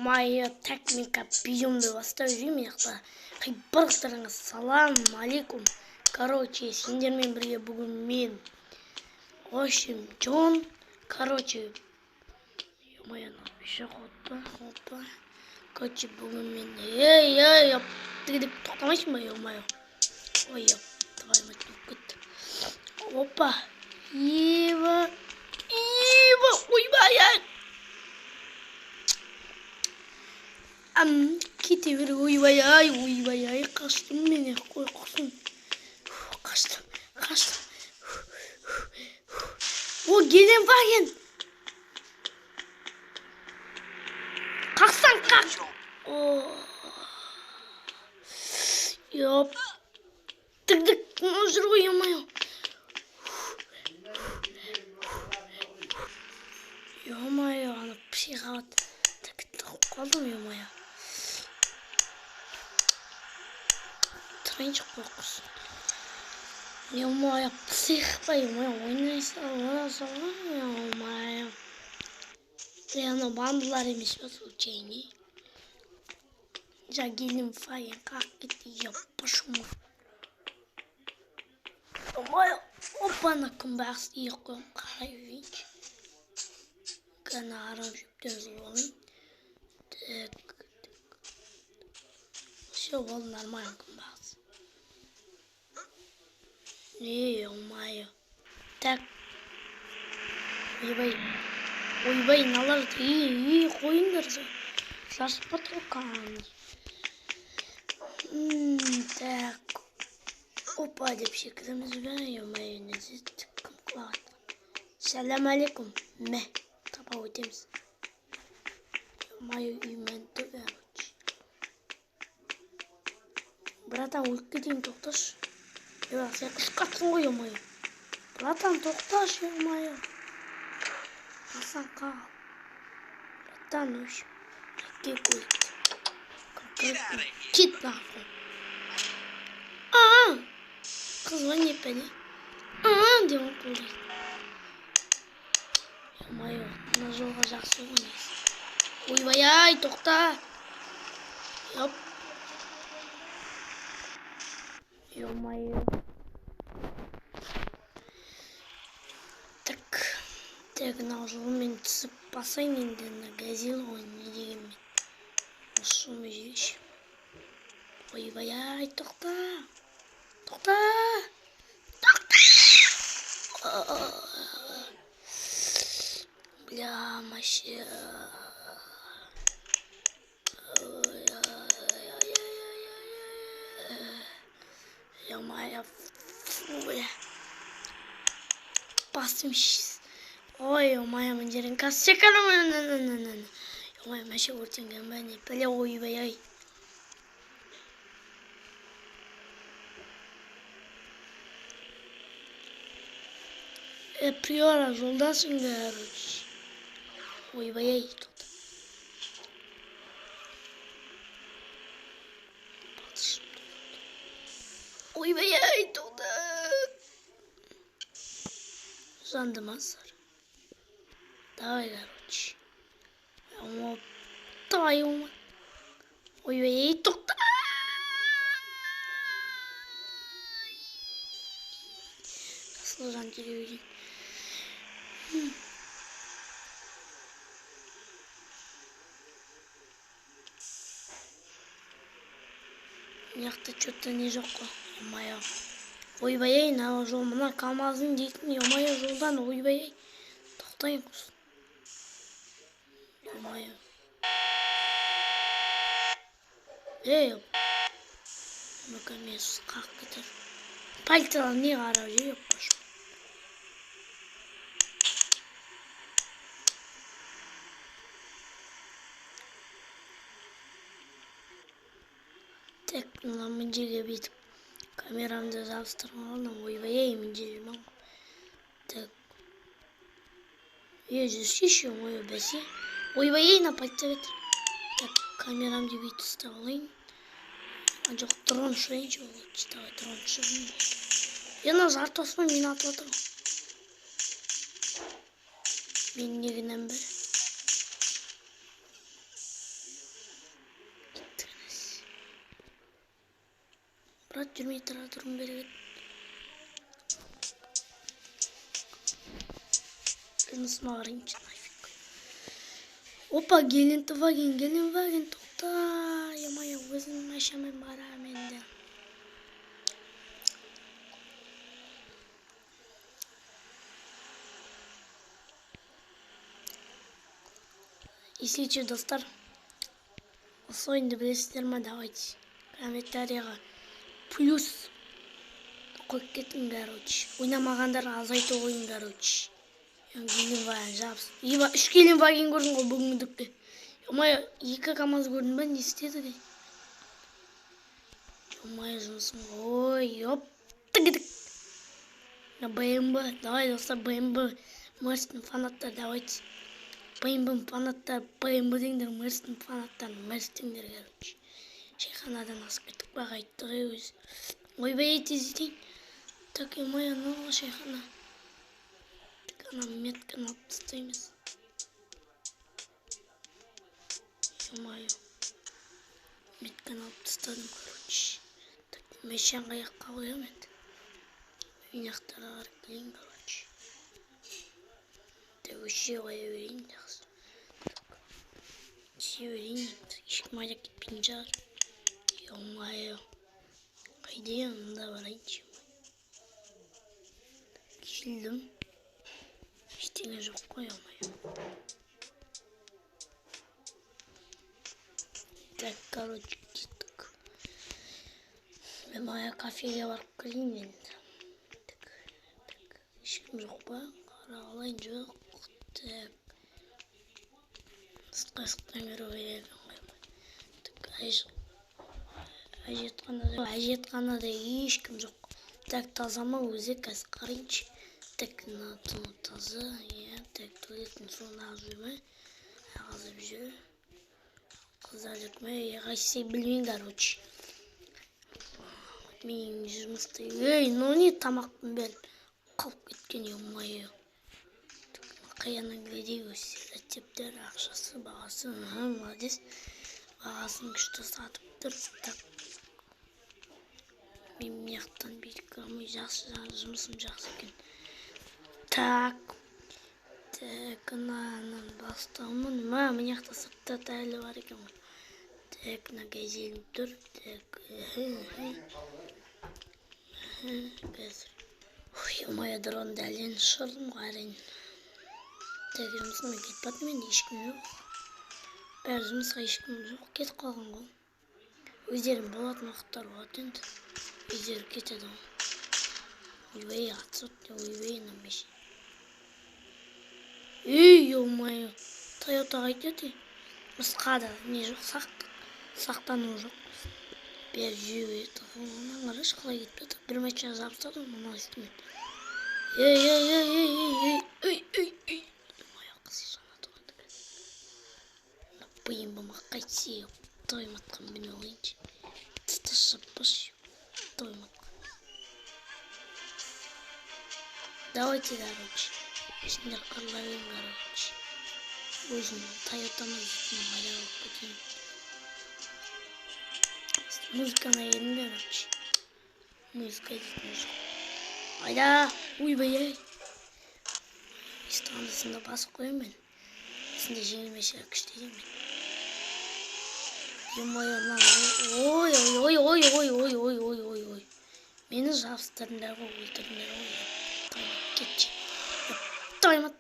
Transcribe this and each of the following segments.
Моя техника бейімді бастап жүрейін яқта. Барлықтарыңыз салам алейкум. Короче, сендермен бірге бүгін мен Ошим Джон. Короче, ё-моё, напишу хоппа. Короче, бүгін мен эй, ты тоқтамайсың ба, ё-моё. Ой, твою мать, кетті. Опа. Ива, ойбай. Кете бер, ойбай, қаштым мен, қой құсын. Қаштым. О, gelin var. Kalksan kalk. Oh. Yok. Tık. Nasıl uyumuyor? Uyumuyor. Ana psikat. Tık kaldım uyumuyor. Trenç korkusu. Uyumuyor. Psik uyumuyor. Oynaysa uyumuyor. Yani bandılar imiş o случайный. Gelin falan kalk gitti yapışma. Ama опана kumbax yıkım karayüç. Kanarım şüpten zorlayın. Tık. Şu bunlar mayan kumbax. Ne olmuyor? Tak. Ойбай, налар iyi koyunlar. Şaşıp oturkanız. Так. Опа, деп шекіріміз бәрі майонезі тіккім қылады. Сәлем алейкум. Мә, тапа өтеміз. Майо үйменді бәрі. Братан, өлікке дейін тоқташ. Сен қышқатсың ғой, майо. Братан, тоқташ, майо. Hasan kal. Bratanoş. Git lan. Kız bana beni. Diyorum böyle. Mayo, nasıl olacaksın neyse. Uyvay, tokta. Yap. Mayo. Так, нажимаем спасение на газель, не делаем. Шум здесь. Ой, токта. Бля, маща. Я моя фуля. Пасмщ. Ой, моя мандаринка, секарам. Ой, маша уртинга мани, пля ойбай. Приора, жолдасың короче. Ойбай тут. Ойбай тут. Жандымазар. Давай, короче. Давай, ой, токта. Служан телевизор. Яқта что-то не жоқ қой. Ойбай. Ойбай, мына жол мына КамАЗдың дейтін ойбай жолдан ойбай. Тоқтайын құсын. Ойбай. Наконец, как это? Пальцы не гаражи, пошел. Так, на неделе бит. Камерамды завстырмалына ойбай, неделе мам. Так. Здесь еще мой бассейн. Ойбай, на пальце. Так, камерамды бит вставлаем. Жоқ дрон шайыншы ол, читавай дрон шайын. Ена жартосыма мен атып отырмын. Мен негінен бір. Брат, жүрмей тұруым керек еді. Жұмысыма қарайыншы, нафиг. Опа, Геленваген, тоқта. Емай, өзім машинамен барам енді. Если что, достар, осы ойынды білесіздер ма? Давайте комментарийға плюс қойып кетің, короче. Ойнамағандар азайту ойын, короче. Геленваген жабыс. 3 Геленваген көрдім ғой бүгіндікте. Емай, 2 КамАЗ көрдім ба, не істеді де? Емай, жұмысым. Ой, оп, тігідік. БМВ, давай, достар, БМВ. Мерстің фанаттар, давайте. БМВ фанаттар, БМВ деңдер, Мерстің фанаттар, Мерс деңдер, короче. Шейханадан асып кеттік ба, қайттық өзі. Ойбай, тезетейін. Так, емай, анау шейхана. Так, ана метканы алып тастаймыз. Емай, метканы алып тастадым, короче. Так, мешен қаяққа қоям енді. Үйнақтарға қарап келейін, короче. Өше қоя берейін, жақсы. Түсе берейін енді. Ешкім айдап кетпейін жағыр. Емай, қайда мұнда барайыншы. Келдім. Ештеңе жоқ қой, емай. Так, короче, кеттік. Емай, кафеге барып келейін енді. Так, ешкім жоқ па? Қарағалайын, жоқ. Так, сыртқа беру керек. Так, әжетханада ешкім жоқ. Так, таза ма өзі, қазір қарайыншы. Так, таза, так, туалеттің суын ағызып жүр ме? Ағызып жүр. Қыздар жүр ме? Қайсы білмейін, короче. Мен жұмысты. Ну не тамақтың бәрі қалып кеткен, емай. Қаяның гледей өсі рецептер, ақшасы, бағасы, молодец. Бағасын күшті сатып тұр. Мен мияқтан бейдік, жақсы, жұмысым жақсы екен. Так, ананың бастауымын. Мияқта сыртта тәлі бар екен. Так, газелім тұр. Так, қазір. Емай, дрон дәлен шырдым қарайын. Так, жұмысыма кетіп баттым енді, ешкім жоқ. Бәрі жұмысқа ешкім жоқ, кетіп қалған ғой. Өздерім болатын уақыттар болады енді. Өздері кетеді ғой. Ойбай, атсат, ойбай, намеш. Емай, Тойота қайтеді. Мысқада не жоқ, сақтану жоқ. Бәрі жүйе береді. Онан қараш қалай кетіп жатыр. Бір машина жабыстады, мұны істемеді. Быйымбыма қайтсе, тойматқан бені олайыншы. Тысташып баш, тойматқан. Давайте, короче. Сендер қырлайын, короче. Өзін Тойотаны жетін майда болып кетейін. Музыканы едім, короче. Музыка жетін жоқ. Айда, ойбай-ай. Истағандысында басып қойым мен. Сінде жеңілмесе күштейдім мен. Ой. Мені жабыстырыңдар ғой, өлтіріңдер ғой. Таймат, кетші. Таймат.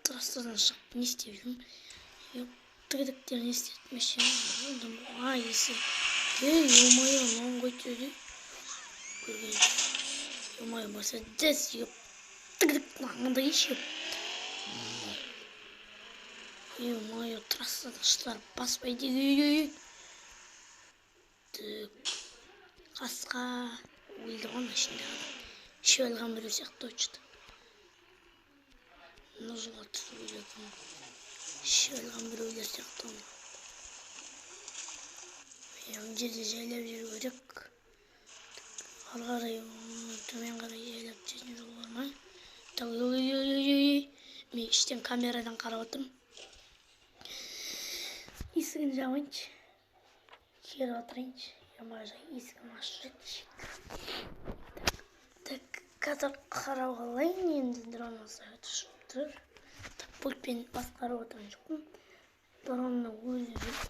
Трастардан шығып не істеп жүрмін. Тігідіктер не істеп мешен. Есі. Емай, оңын қойты өде. Көрген. Емай, баса дәс. Тігідіктің аңында еші. Емай, трассадан шығарып баспайды. Қасқа өлді ғана ішінде адам. Ішіп алған біреу сияқты өтшіді. Нұжыға түсіп өлетін. Ішіп алған біреулер сияқты оны. Мен жерде жайлап жүру керек. Ары қарай, төмен қарай жайлап жүрген жол бар ма? Мен іштен камерадан қарап отырмын. Есігін жабайыншы. Кері отырайыншы. Yamaca есігін ашып так қазір қарап алайын енді дронымыз түсіп тұр. Пультпен басқарып отырған жоқпын. Дронның өзі жоқ.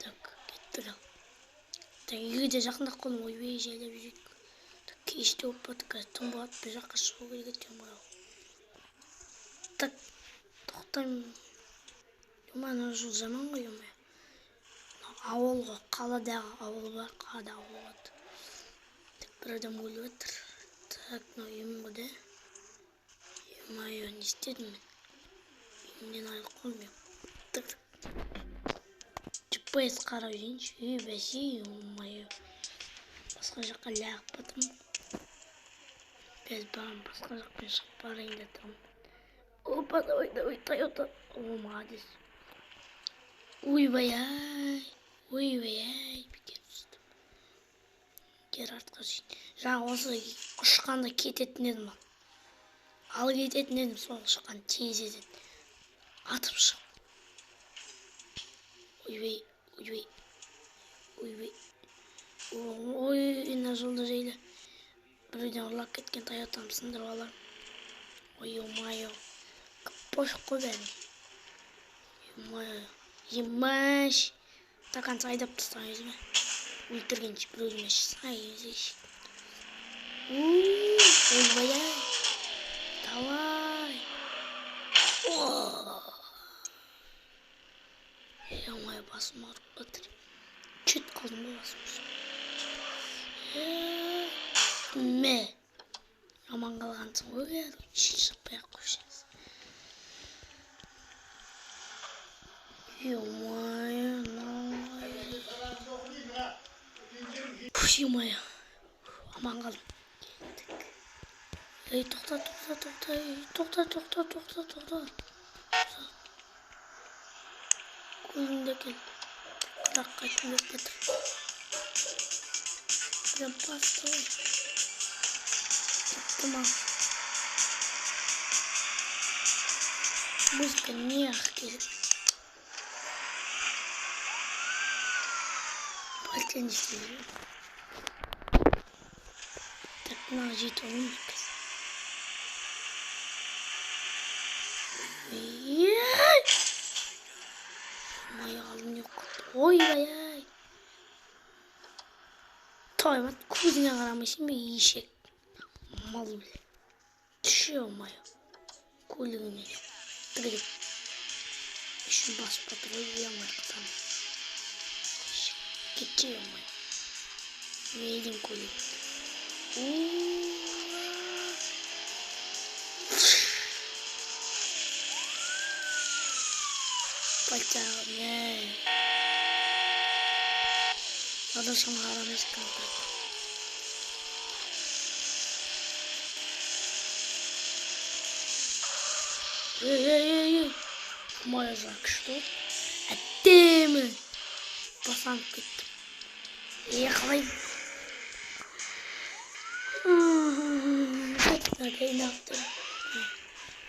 Так, кеттік ал. Үйге де жақындап қалдым, ойбай жайлап жүрейік. Кеште болып барды, қазір түн болады, бір жаққа шығу керек екен ғой. Так, тоқтаймын. Мана жол жаман ғой, ауылға, қаладағы ауыл бар, қалада ауыл болады. Бір адам өліп жатыр. Так, мынау үйім ғой да. Ема-ай, не істедім мен? Үйімнен айырылып қалдым. Так, GPS қарап жүрейінші. Бәсе, ема-ай. Басқа жаққа лағып батырмын. Без бағым басқа жақпен шығып барайын да тұрмын. Опа, давай, Тойота. О, молодец. Ойбай-ай, бекер түстім. Кер артқа жүрейін. Жаңа осы ұшқанда кететін едім ал. Ал кететін едім, сол ұшқан тез еден. Атып шығып. Ойбай. Ой, ена жолда жайлы. Біреуден ұрлап кеткен Тойотам сындырып алармын. Ой-ой-ой. Пошық қой бәрін. Емаш. Такан сайдап тастаңыз ма? Өлтіргенше біреудің сайызайшы. Ойбай-ай. Давай. Емай, басым арып батыр. Чет қалдым ба басымыз. Мә. Аман қалғансың ғой, шықпай-ақ қойшыңыз. Емай. Аман қалдым. Ей, тоқта. Көзіңді кел. Құрақ қайтын деп батыр. Прям басты ғой. Тұма. Музыка не ақ керек. Бәлтен істейді. Так, мына жеті оңын екіз. Аяғалым не құтты. Ойбай-ай. Тоймат, көзіңе қарамайсың бе, ешек. Мал біле. Түше алмай. Көлігіне тіргіп. Үшін басып батыр ой алмай қытам. Кетше алмай. Елдің көлігі. Пальтағы, Адашым қарамайсы қаңтақ. Эй. Моя жак, что? Әттемі. Басанып кеттім. Қалай. Надайын аптым.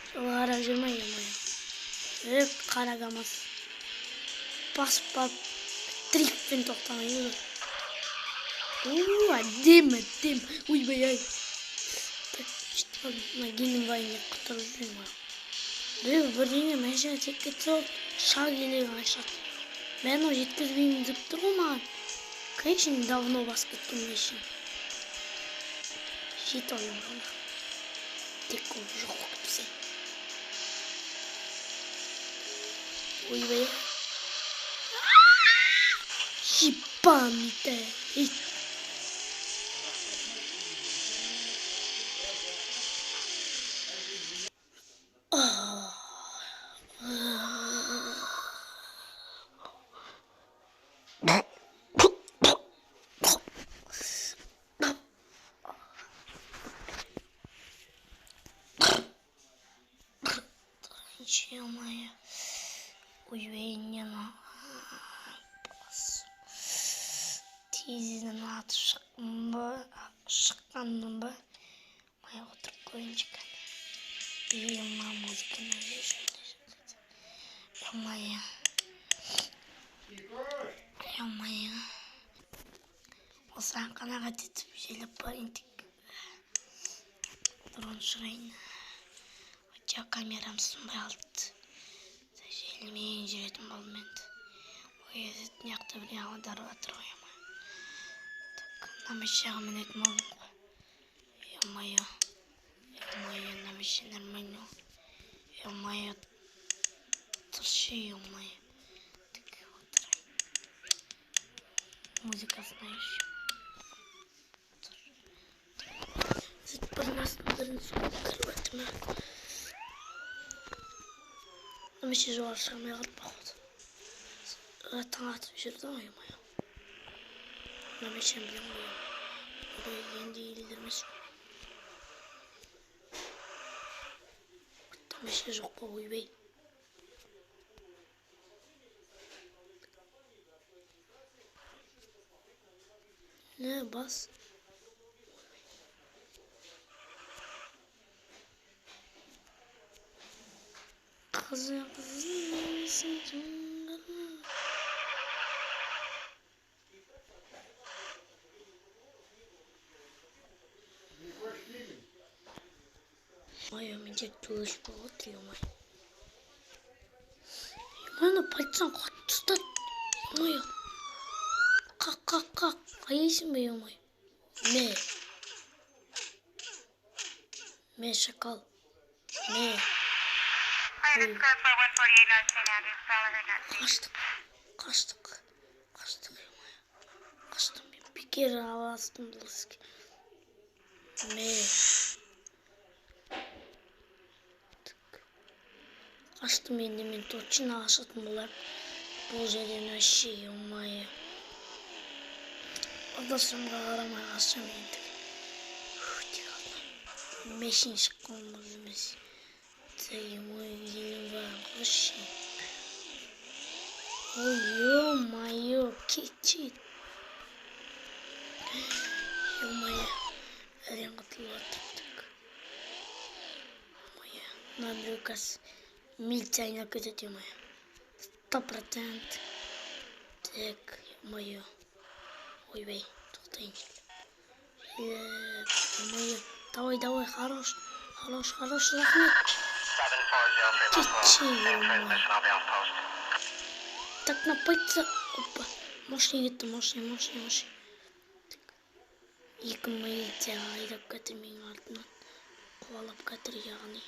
Жол қарап жүрмей емай. Қарагамас. Басып трикпен тоқтамай. Әдем. Ойбай-ай. Генің байын құтырып жүрмей. Бірдеңе мәжіне тек кетсе ол шар келеген ашады. Мен о жеткізбеймін деп тұр ғой маған. Конечно, давно басып кеткен мәшін. Жет ойым ғана. Тек ол жоқ өкіпсе. Ойбай. Шипамите. Ё-моё. Ойбай, нема. Тезінен атып шыққанмын ба? Май отырып қойыншы кәді. Ема музыканы Ё-моё. Sen kanaat etip şeyle parintik. Drone şurayın. Acaba kameram sunbay aldı. Şeyle inceledim balment. O yazıt yakta bir yana darba troyama. Namışağımın etme olun. Yamaya. Yamaya namışın ermanyo. Yamaya. Tışı yamaya. Музыка, знаешь. Зачем скрывать? Но мы сейчас уже самый рад поход. Это надо все равно моя. Но мы сейчас блин моя. Бой или дермес. Там еще жок по уйбей. Ne bas. Kızı Моя медик тулыш получил мой. Мана пальцем хоть моя. Как? А есть мой? Me şakal. Me. Kaçtık. Kaçtım. Bir kere hava astım. Me. Kaçtım yendimin toçina aşatım bular. Bu жерден aşağı olmayı. Adasım aramaya kaçacağım yendim. Meşin şıkkımız mes. Sayımı yüzünü var. Hoş. Oyo mayo keçit. Yo maya. Eren katılıyorduk. Maya. Nabrukas. Milçayına kötü maya. 100%. Так, мое. Ой, бей, тоқтайын. Мое. Давай, хорош, рахмет. Кетчей, так напиться. Опа, машина кетті, машина. Екі милиция айдап кетір менің артынан. Қуалап кетір яғни.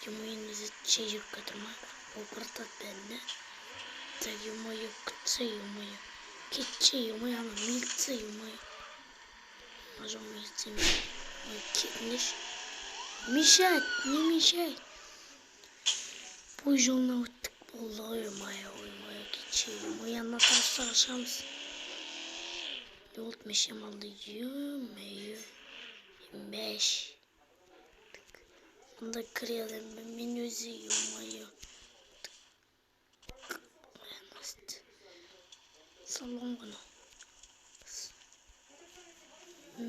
Мойын өзі шей жүріп кетір ма? Ол бұртат бәріне. Так, ё-моё, кетчей, ё-моё. Кетчей, ё-моё, ана милиция, ё-моё. Мажа милиция, ой, кетнеш. Мешать, не мешай. Бұл жолына өттік болды, ой-моё, кетчей, ё-моё, ана тарса ашамыз. Yolт мешем алды, ё-моё. Меш. Онда кірелім, мен өзі, ё-моё. Салон ғана.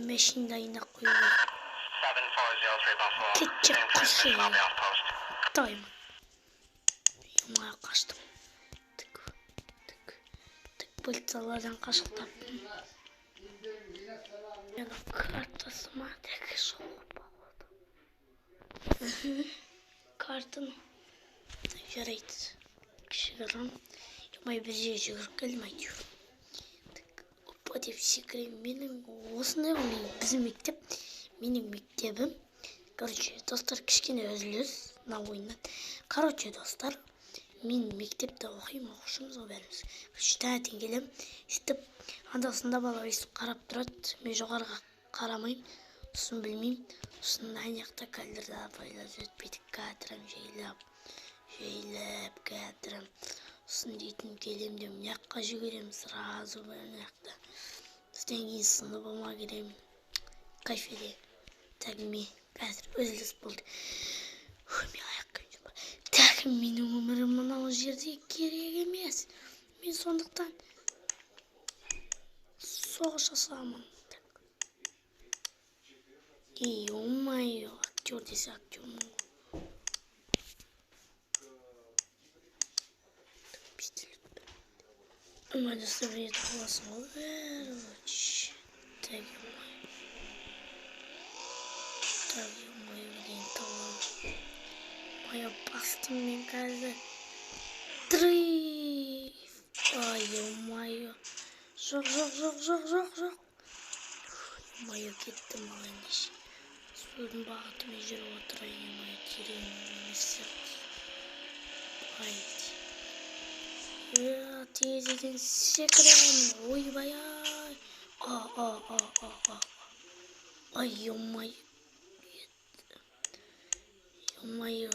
Мешін дайына қойылы. Кетчек құсы. Қытаймын. Юмая қаштым. Тік полицияладан қашықтаппын. Мен картасыма тек шолып бағылды. Картын жарайды. Кішігірім. Юмай бір жер жүгіріп келмейді. Опа деп секірем. Менің осындай ғой біздің мектеп. Менің мектебім. Короче, достар кішкене өзіліз. На ойыннан. Короче, достар. Мен мектепте оқушымыз ғой бәріміз. Таңертең келем. Сөйтіп, анда-санда бала өйстіп қарап тұрады. Мен жоғарыға қарамайым. Сосын білмеймін. Сосын аяқта кәлдірді апайлап өтпейтік кәтірім жейлеп кәтірім. Сосын дейтін келем де мынаяққа жүгірем сразу мынаяқта. Содан кейін сыныбыма келем. Кафеде. Так мен қазір өзіліс болды. Мен аяққа жүріп. Так менің өмірім мынау жерде керек емес. Мен сондықтан соғыс жасамын. Ё-моё, актер десе актермын ғой. Надо ставить классный overwatch. Так, ё-моё. Так, ё-моё, блин, талант. Моя паста, мне кажется. 3. Ай, ё-моё. Жок. Ё-моё, кетті малайнеш. Судың бағытымен жүріп отыра, ё-моё, терең сердце. Айди. Тезеден секірем. Ойбай-ай. Ай, ё-моё. Ё-моё.